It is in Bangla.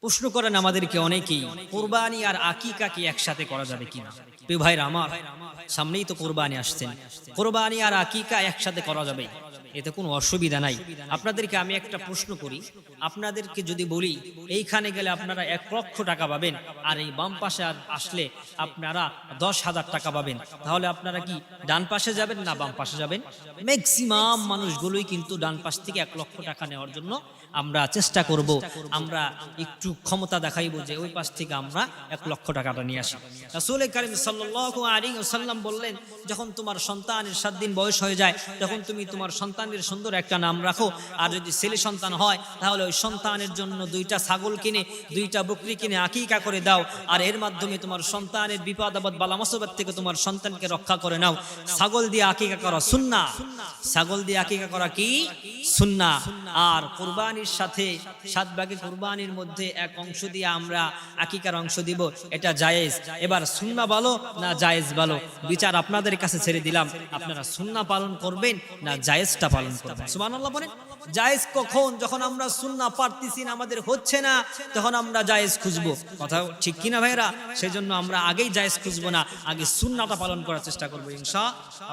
প্রশ্ন করেন আমাদেরকে অনেকেই, কোরবানি আর আকিকা কি একসাথে করা যাবে কিনা। প্রিয় ভাইরা আমার, সামনেই তো কোরবানি আসছেন, কোরবানি আর আকিকা একসাথে করা যাবে, এতে কোনো অসুবিধা নাই। আপনাদেরকে আমি একটা প্রশ্ন করি, আপনাদেরকে যদি বলি এইখানে গেলে আপনারা 1,00,000 টাকা পাবেন, আর এই বাম পাশে আসলে আপনারা 10,000 টাকা পাবেন, তাহলে আপনারা কি ডান পাশে যাবেন না বাম পাশে যাবেন? ম্যাক্সিমাম মানুষগুলোই কিন্তু ডান পাশ থেকে 1,00,000 টাকা নেওয়ার জন্য আমরা চেষ্টা করব, আমরা একটু ক্ষমতা দেখাইবো যে ওই পাশ থেকে আমরা 1,00,000 টাকাটা নিয়ে আসি। রাসূল কারীম সাল্লাল্লাহু আলাইহি ওয়াসাল্লাম বললেন, যখন তোমার সন্তানের 7 দিন বয়স হয়ে যায়, তখন তুমি তোমার সন্তানের সুন্দর একটা নাম রাখো, আর যদি ছেলে সন্তান হয় তাহলে ওই সন্তানের জন্য 2টা ছাগল কিনে 2টা বকরি কিনে আকিকা করে দাও, আর এর মাধ্যমে তোমার সন্তানের বিপদ আপদ বালা মুসিবত থেকে তোমার সন্তানকে রক্ষা করে নাও। ছাগল দিয়ে আকিকা করা সুন্নাহ, ছাগল দিয়ে আকিকা করা কি সুন্নাহ। আর কুরবানির সাথে 7 ভাগে কুরবানির মধ্যে এক অংশ দিয়ে আমরা আকিকার অংশ দিব, এটা জায়েজ। এবার সুন্নাহ ভালো না জায়েজ ভালো, বিচার আপনাদের কাছে ছেড়ে দিলাম, আপনারা সুন্নাহ পালন করবেন না জায়েজটা পালন করবেন। সুবহানাল্লাহ বলেন। জায়েজ কখন? যখন আমরা সুন্নাহ পারতেছি না, আমাদের হচ্ছে না, তখন আমরা জায়েজ খুঁজবো। কথা ঠিক কিনা ভাইরা? সেজন্য আমরা আগেই জায়েজ খুঁজবো না, আগে সুন্নাহটা পালন করার চেষ্টা করবো ইনশাআল্লাহ।